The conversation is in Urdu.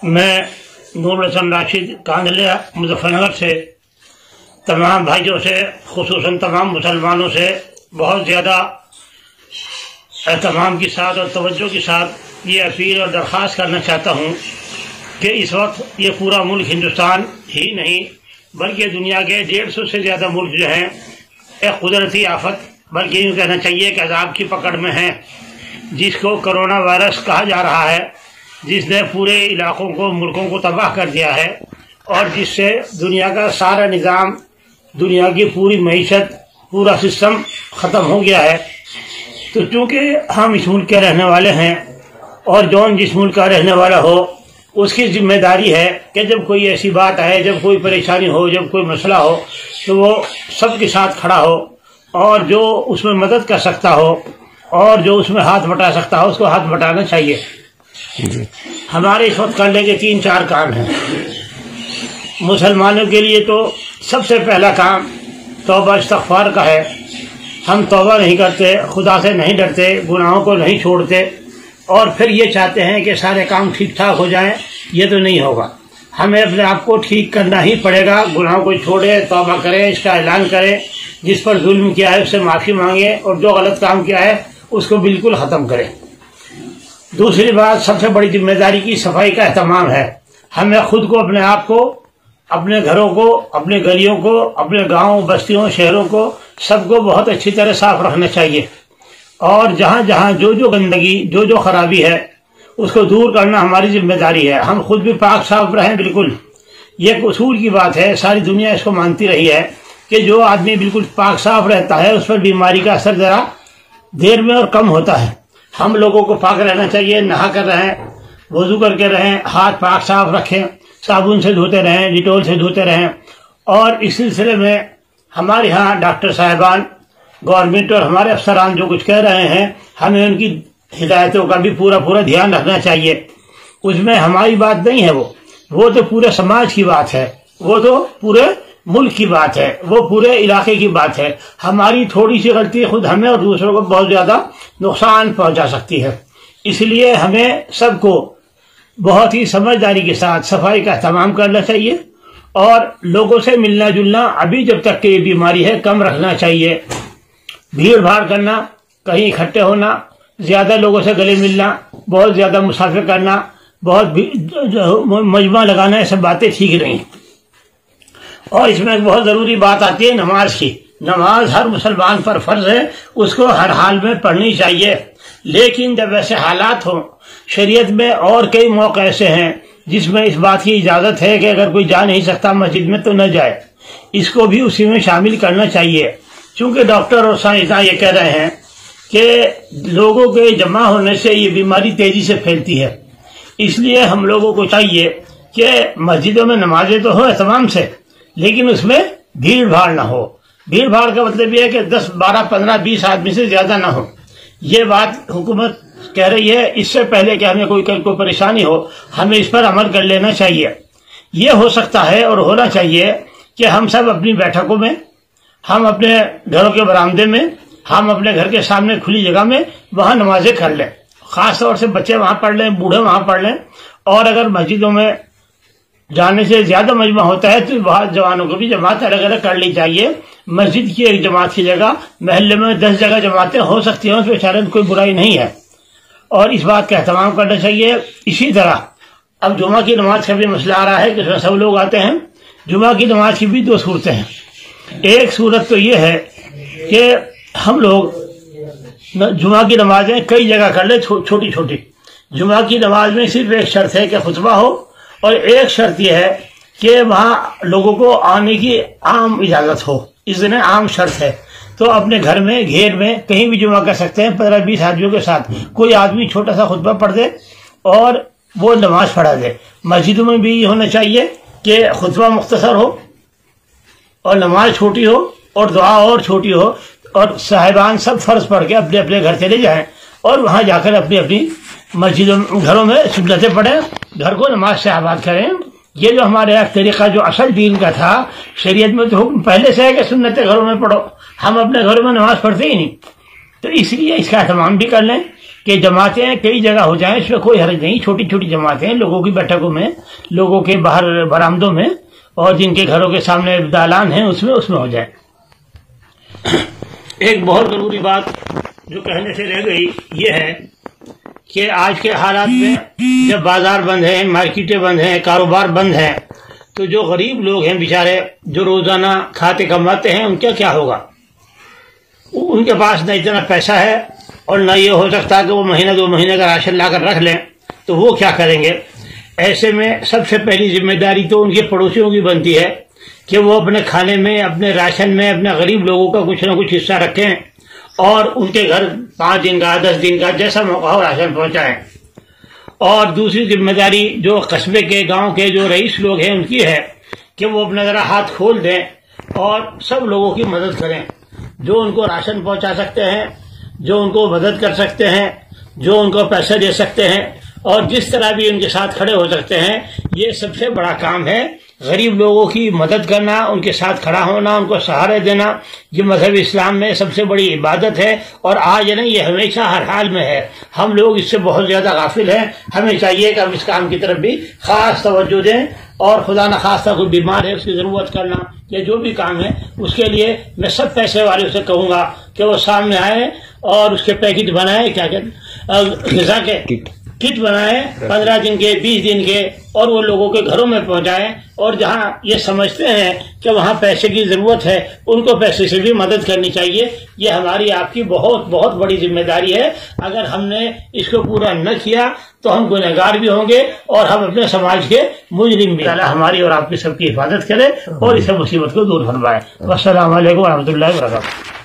میں نور الحسن راشد کاندھلیا مظفر نگر سے تمام بھائیوں سے خصوصاً تمام مسلمانوں سے بہت زیادہ اہتمام کے ساتھ اور توجہ کے ساتھ یہ اپیل اور درخواست کرنا چاہتا ہوں کہ اس وقت یہ پورا ملک ہندوستان ہی نہیں بلکہ دنیا کے 150 سے زیادہ ملک جو ہیں ایک قدرتی آفت بلکہ یوں کہنا چاہیے کہ عذاب کی پکڑ میں ہیں، جس کو کرونا وائرس کہا جا رہا ہے، جس نے پورے علاقوں کو ملکوں کو تباہ کر دیا ہے اور جس سے دنیا کا سارا نظام، دنیا کی پوری معیشت، پورا سسٹم ختم ہو گیا ہے۔ تو چونکہ ہم اس ملک کے رہنے والے ہیں اور جون جس ملک کا رہنے والا ہو اس کی ذمہ داری ہے کہ جب کوئی ایسی بات آئے، جب کوئی پریشانی ہو، جب کوئی مسئلہ ہو تو وہ سب کے ساتھ کھڑا ہو اور جو اس میں مدد کر سکتا ہو اور جو اس میں ہاتھ بٹا سکتا ہو اس کو ہاتھ بٹانا چاہیے۔ ہمارے اس وقت کرنے کے 3-4 کام ہیں۔ مسلمانوں کے لیے تو سب سے پہلا کام توبہ استغفار کا ہے۔ ہم توبہ نہیں کرتے، خدا سے نہیں ڈرتے، گناہوں کو نہیں چھوڑتے اور پھر یہ چاہتے ہیں کہ سارے کام ٹھیک ٹھاک ہو جائیں، یہ تو نہیں ہوگا۔ ہمیں اپنے آپ کو ٹھیک کرنا ہی پڑے گا، گناہوں کو چھوڑے، توبہ کریں، اس کا اعلان کریں، جس پر ظلم کیا ہے اس سے معافی مانگیں اور جو غلط کام کیا ہے اس کو بالکل ختم کریں۔ دوسری بات، سب سے بڑی ذمہ داری کی صفائی کا اہتمام ہے۔ ہمیں خود کو، اپنے آپ کو، اپنے گھروں کو، اپنے گلیوں کو، اپنے گاؤں بستیوں شہروں کو سب کو بہت اچھی طرح صاف رکھنا چاہیے اور جہاں جہاں جو گندگی، جو خرابی ہے اس کو دور کرنا ہماری ذمہ داری ہے۔ ہم خود بھی پاک صاف رہیں۔ بالکل یہ ایک اصول کی بات ہے، ساری دنیا اس کو مانتی رہی ہے کہ جو آدمی بالکل پاک صاف رہتا ہے اس پر بیماری کا اثر ذرا دیر میں اور کم ہوتا ہے۔ ہم لوگوں کو پاک رہنا چاہیے، نہا کر رہیں، وضو کر کے رہیں، ہاتھ پاک صاف رکھیں، صابن سے دھوتے رہیں، ڈیٹول سے دھوتے رہیں۔ اور اس سلسلے میں ہمارے ہاں ڈاکٹر صاحبان، گورنمنٹ اور ہمارے افسران جو کچھ کہہ رہے ہیں ہمیں ان کی ہدایتوں کا بھی پورا دھیان رکھنا چاہیے۔ اس میں ہماری بات نہیں ہے، وہ تو پورے سماج کی بات ہے، وہ تو پورے ملک کی بات ہے، وہ پورے علاقے کی بات ہے۔ ہماری تھوڑی سی غلطی خود ہمیں اور دوسروں کو بہت زیادہ نقصان پہنچا سکتی ہے۔ اس لیے ہمیں سب کو بہت ہی سمجھداری کے ساتھ صفائی کا اہتمام کرنا چاہیے اور لوگوں سے ملنا جلنا ابھی جب تک کہ یہ بیماری ہے کم رکھنا چاہیے۔ بھیڑ بھاڑ کرنا، کہیں اکٹھے ہونا، زیادہ لوگوں سے گلے ملنا، بہت زیادہ مسافر کرنا، بہت مجمع لگانا، یہ سب باتیں ٹھیک نہیں۔ اور اس میں ایک بہت ضروری بات آتی ہے نماز کی۔ نماز ہر مسلمان پر فرض ہے، اس کو ہر حال میں پڑھنی چاہیے، لیکن جب ایسے حالات ہوں، شریعت میں اور کئی موقع ایسے ہیں جس میں اس بات کی اجازت ہے کہ اگر کوئی جا نہیں سکتا مسجد میں تو نہ جائے، اس کو بھی اسی میں شامل کرنا چاہیے۔ چونکہ ڈاکٹر اور سائنسداں یہ کہہ رہے ہیں کہ لوگوں کے جمع ہونے سے یہ بیماری تیزی سے پھیلتی ہے، اس لیے ہم لوگوں کو چاہیے کہ مسجدوں میں نمازیں تو ہوں اہتمام سے، لیکن اس میں بھیڑ بھاڑ نہ ہو۔ بھیڑ بھاڑ کا مطلب یہ ہے کہ 10، 12، 15، 20 آدمی سے زیادہ نہ ہو۔ یہ بات حکومت کہہ رہی ہے، اس سے پہلے کہ ہمیں کوئی پریشانی ہو ہمیں اس پر عمل کر لینا چاہیے۔ یہ ہو سکتا ہے اور ہونا چاہیے کہ ہم سب اپنی بیٹھکوں میں، ہم اپنے گھروں کے برآمدے میں، ہم اپنے گھر کے سامنے کھلی جگہ میں وہاں نمازیں کر لیں، خاص طور سے بچے وہاں پڑھ لیں، بوڑھے وہاں پڑھ لیں۔ اور اگر مسجدوں میں جانے سے زیادہ مجمع ہوتا ہے تو وہاں جوانوں کو بھی جماعت الگ الگ کر لی چاہیے۔ مسجد کی ایک جماعت کی جگہ محلے میں 10 جگہ جماعتیں ہو سکتی ہیں، اس میں شاید کوئی برائی نہیں ہے اور اس بات کا اہتمام کرنا چاہیے۔ اسی طرح اب جمعہ کی نماز کا بھی مسئلہ آ رہا ہے کہ سب لوگ آتے ہیں۔ جمعہ کی نماز کی بھی 2 صورتیں ہیں۔ ایک صورت تو یہ ہے کہ ہم لوگ جمعہ کی نمازیں کئی جگہ کر لیں، چھوٹی چھوٹی۔ جمعہ کی نماز میں صرف ایک شرط ہے کہ خطبہ ہو اور ایک شرط یہ ہے کہ وہاں لوگوں کو آنے کی عام اجازت ہو، اس دن عام شرط ہے۔ تو اپنے گھر میں، گھیر میں کہیں بھی جمعہ کر سکتے ہیں، 15-20 آدمیوں کے ساتھ کوئی آدمی چھوٹا سا خطبہ پڑھ دے اور وہ نماز پڑھا دے۔ مسجدوں میں بھی یہ ہونا چاہیے کہ خطبہ مختصر ہو اور نماز چھوٹی ہو اور دعا اور چھوٹی ہو، اور صاحبان سب فرض پڑھ کے اپنے اپنے گھر چلے جائیں اور وہاں جا کر اپنی اپنی مسجدوں، گھروں میں سنتیں پڑھیں، گھر کو نماز سے آباد کریں۔ یہ جو ہمارے ایک طریقہ جو اصل دین کا تھا، شریعت میں تو حکم پہلے سے ہے کہ سنتیں گھروں میں پڑھو، ہم اپنے گھروں میں نماز پڑھتے ہی نہیں، تو اس لیے اس کا اہتمام بھی کر لیں۔ کہ جماعتیں کئی جگہ ہو جائیں، اس میں کوئی حرج نہیں، چھوٹی چھوٹی جماعتیں لوگوں کی بیٹھکوں میں، لوگوں کے باہر برآمدوں میں، اور جن کے گھروں کے سامنے دالان ہیں اس میں ہو جائیں۔ ایک بہت ضروری بات جو کہنے سے رہ گئی یہ ہے کہ آج کے حالات میں جب بازار بند ہیں، مارکیٹیں بند ہیں، کاروبار بند ہیں، تو جو غریب لوگ ہیں بیچارے، جو روزانہ کھاتے کماتے ہیں، ان کا کیا ہوگا؟ ان کے پاس نہ اتنا پیسہ ہے اور نہ یہ ہو سکتا کہ وہ مہینہ 2 مہینے کا راشن لا کر رکھ لیں، تو وہ کیا کریں گے؟ ایسے میں سب سے پہلی ذمہ داری تو ان کے پڑوسیوں کی بنتی ہے کہ وہ اپنے کھانے میں، اپنے راشن میں اپنے غریب لوگوں کا کچھ نہ کچھ حصہ رکھیں اور ان کے گھر 5 دن کا 10 دن کا جیسا موقع ہو راشن پہنچائیں۔ اور دوسری ذمہ داری جو قصبے کے، گاؤں کے جو رئیس لوگ ہیں ان کی ہے کہ وہ اپنا ذرا ہاتھ کھول دیں اور سب لوگوں کی مدد کریں، جو ان کو راشن پہنچا سکتے ہیں، جو ان کو مدد کر سکتے ہیں، جو ان کو پیسے دے سکتے ہیں، اور جس طرح بھی ان کے ساتھ کھڑے ہو سکتے ہیں۔ یہ سب سے بڑا کام ہے، غریب لوگوں کی مدد کرنا، ان کے ساتھ کھڑا ہونا، ان کو سہارے دینا۔ یہ مذہب اسلام میں سب سے بڑی عبادت ہے، اور آج نہیں، یہ ہمیشہ ہر حال میں ہے۔ ہم لوگ اس سے بہت زیادہ غافل ہیں، ہمیں چاہیے کہ ہم اس کام کی طرف بھی خاص توجہ دیں، اور خدا نخواستہ کوئی بیمار ہے اس کی ضرورت کرنا یا جو بھی کام ہے، اس کے لیے میں سب پیسے والوں سے کہوں گا کہ وہ سامنے آئے اور اس کے پیکٹ بنائے، کیا کہتے غذا کے کٹ بنائیں 15 دن کے، 20 دن کے، اور وہ لوگوں کے گھروں میں پہنچائیں، اور جہاں یہ سمجھتے ہیں کہ وہاں پیسے کی ضرورت ہے ان کو پیسے سے بھی مدد کرنی چاہیے۔ یہ ہماری آپ کی بہت بہت بڑی ذمہ داری ہے۔ اگر ہم نے اس کو پورا نہ کیا تو ہم گنہگار بھی ہوں گے اور ہم اپنے سماج کے مجرم بھی۔ اللہ ہماری اور آپ کی سب کی حفاظت کرے اور اس مصیبت کو دور فرمائے۔ السلام علیکم و رحمۃ اللہ وبرکاتہ۔